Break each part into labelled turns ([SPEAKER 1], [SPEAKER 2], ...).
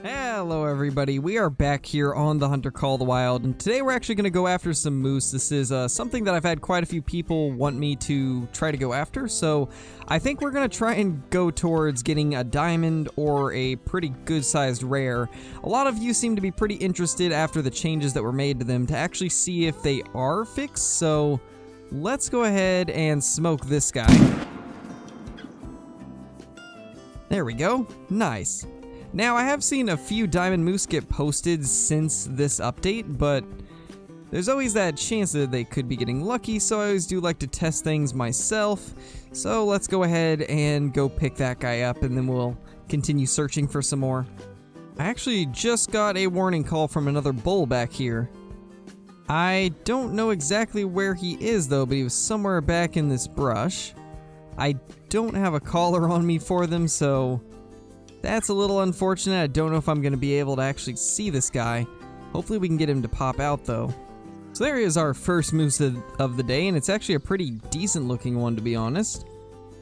[SPEAKER 1] Hello everybody, we are back here on The Hunter Call the Wild, and today we're actually going to go after some moose. This is something that I've had quite a few people want me to try to go after, so I think we're going to try and go towards getting a diamond or a pretty good-sized rare. A lot of you seem to be pretty interested after the changes that were made to them to actually see if they are fixed, so let's go ahead and smoke this guy. There we go, nice. Now, I have seen a few diamond moose get posted since this update, but there's always that chance that they could be getting lucky, so I always do like to test things myself. So let's go ahead and go pick that guy up, and then we'll continue searching for some more. I actually just got a warning call from another bull back here. I don't know exactly where he is, though, but he was somewhere back in this brush. I don't have a collar on me for them, so that's a little unfortunate. I don't know if I'm going to be able to actually see this guy. Hopefully we can get him to pop out, though. So there is our first moose of the day, and it's actually a pretty decent looking one, to be honest.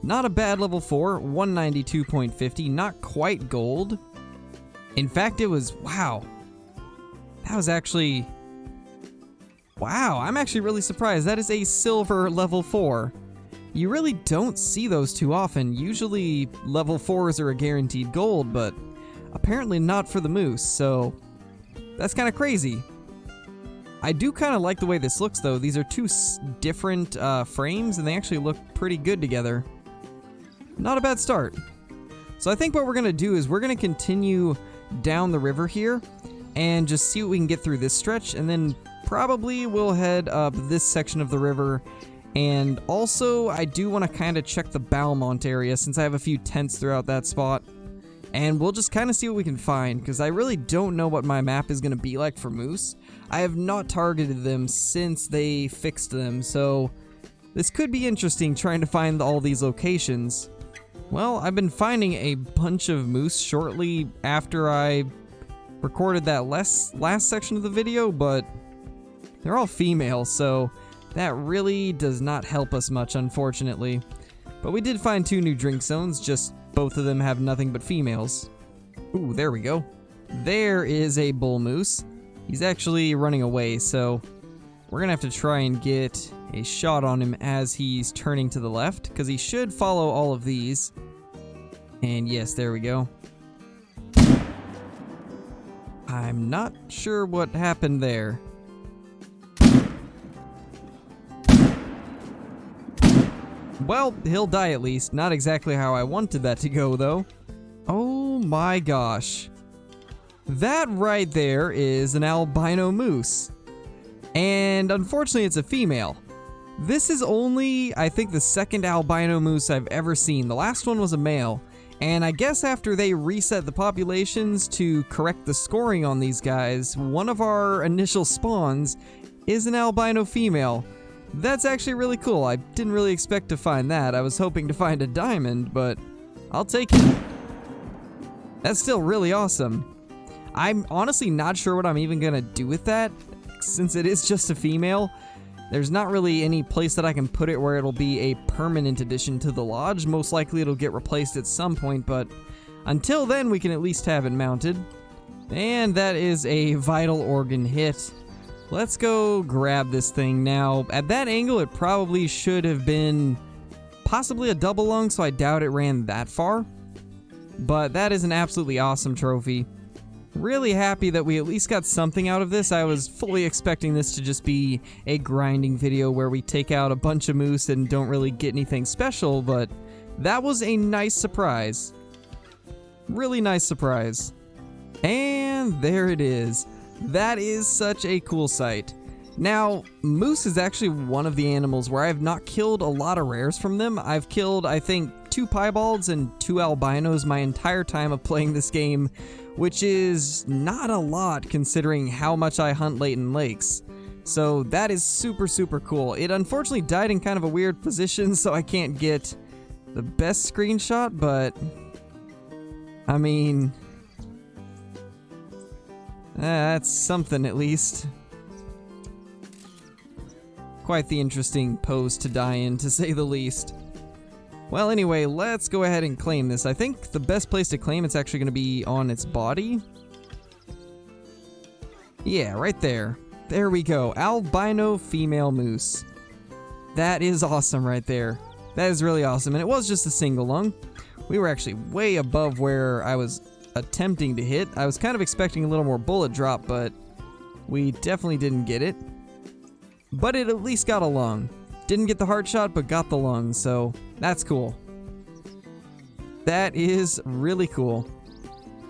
[SPEAKER 1] Not a bad level 4, 192.50, not quite gold. In fact, it was, wow. That was actually, wow, I'm actually really surprised. That is a silver level 4. You really don't see those too often. Usually level 4s are a guaranteed gold, but apparently not for the moose, so that's kind of crazy. I do kind of like the way this looks, though. These are two different frames, and they actually look pretty good together. Not a bad start. So I think what we're going to do is we're going to continue down the river here and just see what we can get through this stretch, and then probably we'll head up this section of the river. And also, I do want to kind of check the Balmont area since I have a few tents throughout that spot. And we'll just kind of see what we can find, because I really don't know what my map is going to be like for moose. I have not targeted them since they fixed them, so this could be interesting trying to find all these locations. Well, I've been finding a bunch of moose shortly after I recorded that last section of the video, but they're all female, so that really does not help us much, unfortunately. But we did find 2 new drink zones, just both of them have nothing but females. Ooh, there we go. There is a bull moose. He's actually running away, so we're gonna have to try and get a shot on him as he's turning to the left, because he should follow all of these. And yes, there we go. I'm not sure what happened there. Well, he'll die at least. Not exactly how I wanted that to go, though. Oh my gosh. That right there is an albino moose. And unfortunately, it's a female. This is only, I think, the second albino moose I've ever seen. The last one was a male. And I guess after they reset the populations to correct the scoring on these guys, one of our initial spawns is an albino female. That's actually really cool. I didn't really expect to find that. I was hoping to find a diamond, but I'll take it. That's still really awesome. I'm honestly not sure what I'm even gonna do with that, since it is just a female. There's not really any place that I can put it where it'll be a permanent addition to the lodge. Most likely it'll get replaced at some point, but until then we can at least have it mounted. And that is a vital organ hit. Let's go grab this thing now. At that angle, it probably should have been possibly a double lung, so I doubt it ran that far. But that is an absolutely awesome trophy. Really happy that we at least got something out of this. I was fully expecting this to just be a grinding video where we take out a bunch of moose and don't really get anything special, but that was a nice surprise. Really nice surprise. And there it is. That is such a cool sight. Now, moose is actually one of the animals where I have not killed a lot of rares from them. I've killed, I think, 2 piebalds and 2 albinos my entire time of playing this game, which is not a lot considering how much I hunt Layton Lakes. So that is super, super cool. It unfortunately died in kind of a weird position, so I can't get the best screenshot, but I mean, that's something at least. Quite the interesting pose to die in, to say the least. Well, anyway, let's go ahead and claim this. I think the best place to claim it's actually going to be on its body. Yeah, right there. There we go. Albino female moose. That is awesome right there. That is really awesome. And it was just a single lung. We were actually way above where I was attempting to hit. I was kind of expecting a little more bullet drop, but we definitely didn't get it. But it at least got a lung. Didn't get the heart shot, but got the lung, so that's cool. That is really cool.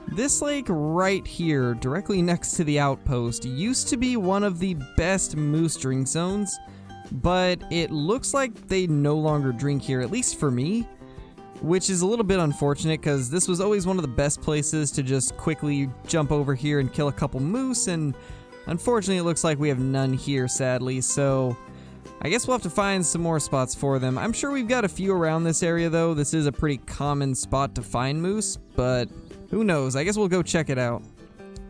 [SPEAKER 1] This lake right here, directly next to the outpost, used to be one of the best moose drink zones, but it looks like they no longer drink here, at least for me, which is a little bit unfortunate because this was always one of the best places to just quickly jump over here and kill a couple moose, and unfortunately it looks like we have none here, sadly, so I guess we'll have to find some more spots for them. I'm sure we've got a few around this area though. This is a pretty common spot to find moose, but who knows? I guess we'll go check it out.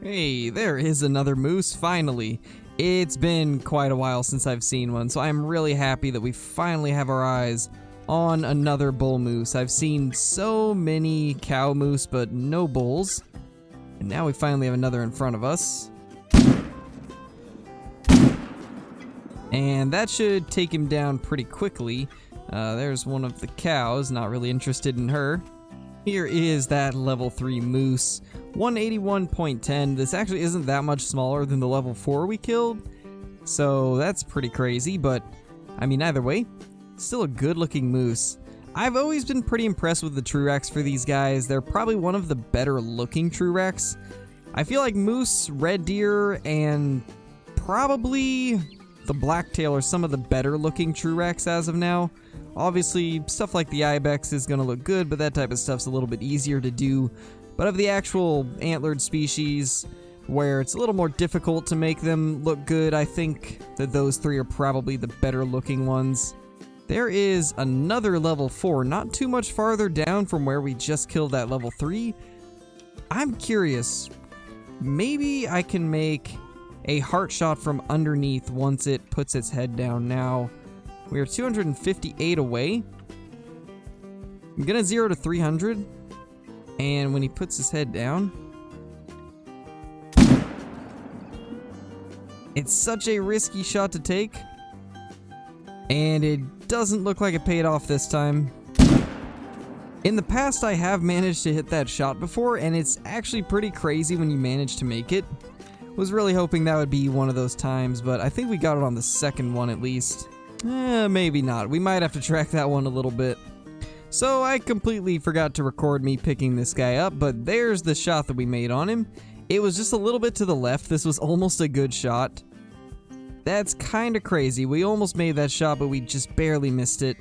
[SPEAKER 1] Hey, there is another moose, finally. It's been quite a while since I've seen one, so I'm really happy that we finally have our eyes on another bull moose. I've seen so many cow moose, but no bulls. And now we finally have another in front of us. And that should take him down pretty quickly. There's one of the cows, not really interested in her. Here is that level 3 moose, 181.10. This actually isn't that much smaller than the level 4 we killed, so that's pretty crazy, but I mean, either way, still a good looking moose. I've always been pretty impressed with the Truax for these guys. They're probably one of the better looking Truax. I feel like moose, red deer, and probably the blacktail are some of the better looking Truax as of now. Obviously, stuff like the ibex is going to look good, but that type of stuff's a little bit easier to do. But of the actual antlered species, where it's a little more difficult to make them look good, I think that those three are probably the better looking ones. There is another level 4, not too much farther down from where we just killed that level 3. I'm curious, maybe I can make a heart shot from underneath once it puts its head down. Now, we are 258 away. I'm gonna 0 to 300, and when he puts his head down, it's such a risky shot to take, and it doesn't look like it paid off this time. In the past, I have managed to hit that shot before, and it's actually pretty crazy when you manage to make it. Was really hoping that would be one of those times, but I think we got it on the second one at least. Maybe not. We might have to track that one a little bit. So I completely forgot to record me picking this guy up, but there's the shot that we made on him. It was just a little bit to the left. This was almost a good shot. That's kind of crazy. We almost made that shot, but we just barely missed it.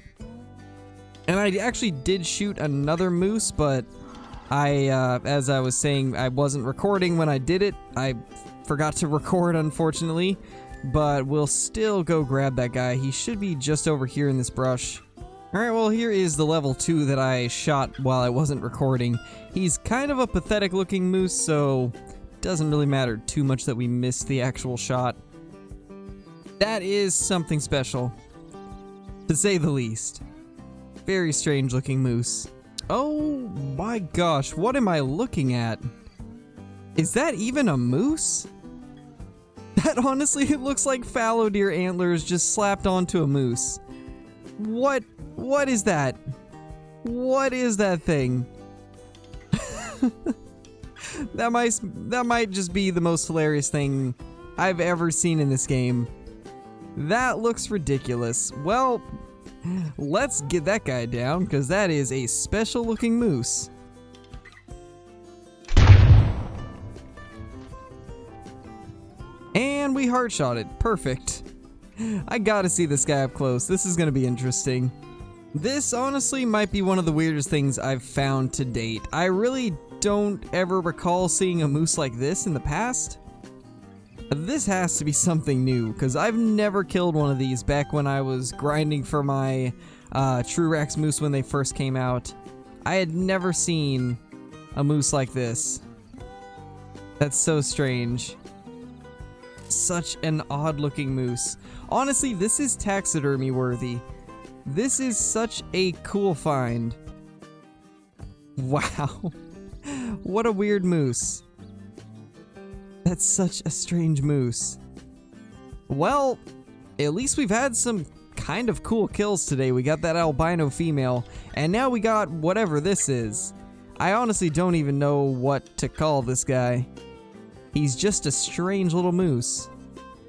[SPEAKER 1] And I actually did shoot another moose, but as I was saying, I wasn't recording when I did it. I forgot to record, unfortunately. But we'll still go grab that guy. He should be just over here in this brush. Alright, well, here is the level 2 that I shot while I wasn't recording. He's kind of a pathetic looking moose, so it doesn't really matter too much that we missed the actual shot. That is something special, to say the least. Very strange looking moose. Oh my gosh, what am I looking at? Is that even a moose? That honestly, it looks like fallow deer antlers just slapped onto a moose. What is that? What is that thing? That might just be the most hilarious thing I've ever seen in this game. That looks ridiculous. Well, let's get that guy down, because that is a special looking moose. And we heart shot it. Perfect. I gotta see this guy up close. This is gonna be interesting. This honestly might be one of the weirdest things I've found to date. I really don't ever recall seeing a moose like this in the past. This has to be something new, because I've never killed one of these back when I was grinding for my Truax moose when they first came out. I had never seen a moose like this. That's so strange. Such an odd looking moose. Honestly, this is taxidermy worthy. This is such a cool find. Wow. What a weird moose. That's such a strange moose. Well, at least we've had some kind of cool kills today. We got that albino female, and now we got whatever this is. I honestly don't even know what to call this guy. He's just a strange little moose.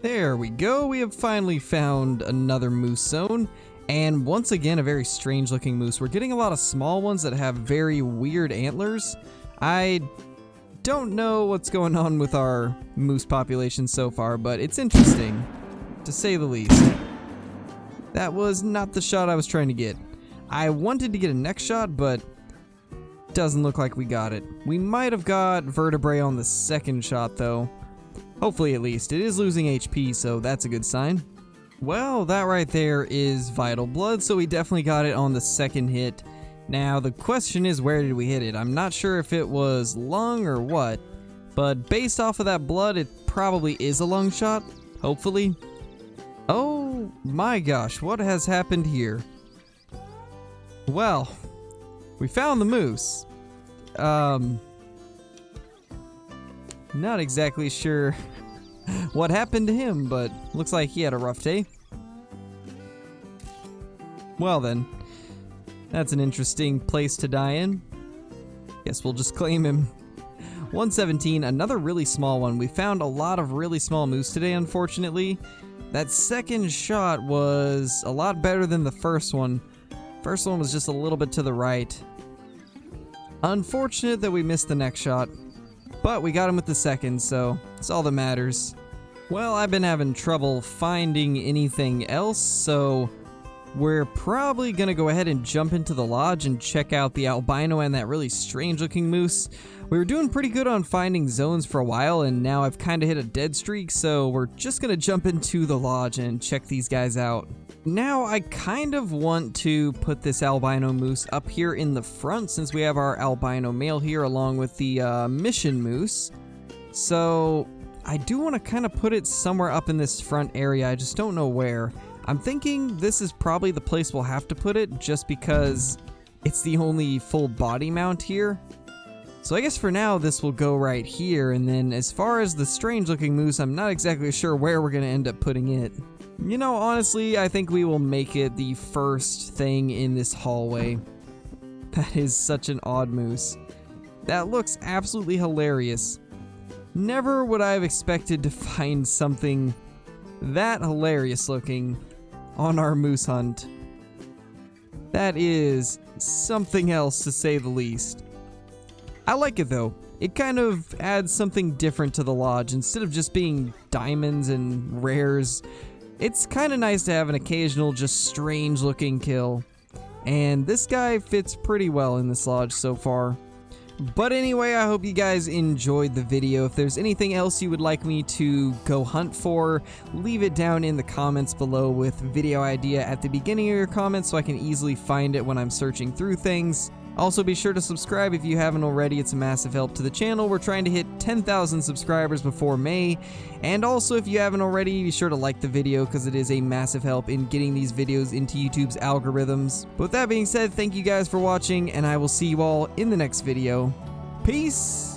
[SPEAKER 1] There we go, we have finally found another moose zone, and once again a very strange looking moose. We're getting a lot of small ones that have very weird antlers. I don't know what's going on with our moose population so far, but it's interesting, to say the least. That was not the shot I was trying to get. I wanted to get a neck shot, but doesn't look like we got it. We might have got vertebrae on the second shot though. Hopefully at least. It is losing HP, so that's a good sign. Well, that right there is vital blood, so we definitely got it on the second hit. Now, the question is, where did we hit it? I'm not sure if it was lung or what, but based off of that blood, it probably is a lung shot, hopefully. Oh my gosh, what has happened here? Well, we found the moose. Not exactly sure what happened to him, but looks like he had a rough day. Well then, that's an interesting place to die in. Guess we'll just claim him. 117, another really small one. We found a lot of really small moose today, unfortunately. That second shot was a lot better than the first one. First one was just a little bit to the right. Unfortunate that we missed the next shot, but we got him with the second, so it's all that matters. Well, I've been having trouble finding anything else, so we're probably gonna go ahead and jump into the lodge and check out the albino and that really strange looking moose. We were doing pretty good on finding zones for a while, and now I've kind of hit a dead streak, so we're just gonna jump into the lodge and check these guys out. Now, I kind of want to put this albino moose up here in the front since we have our albino male here along with the mission moose. So I do want to kind of put it somewhere up in this front area. I just don't know where. I'm thinking this is probably the place we'll have to put it just because it's the only full body mount here. So I guess for now this will go right here, and then as far as the strange looking moose, I'm not exactly sure where we're going to end up putting it. You know, honestly, I think we will make it the first thing in this hallway. That is such an odd moose. That looks absolutely hilarious. Never would I have expected to find something that hilarious looking on our moose hunt. That is something else, to say the least. I like it though. It kind of adds something different to the lodge. Instead of just being diamonds and rares, it's kind of nice to have an occasional just strange looking kill. And this guy fits pretty well in this lodge so far. But anyway, I hope you guys enjoyed the video. If there's anything else you would like me to go hunt for, leave it down in the comments below with video idea at the beginning of your comments so I can easily find it when I'm searching through things. Also, be sure to subscribe if you haven't already. It's a massive help to the channel. We're trying to hit 10,000 subscribers before May. And also, if you haven't already, be sure to like the video because it is a massive help in getting these videos into YouTube's algorithms. But with that being said, thank you guys for watching, and I will see you all in the next video. Peace!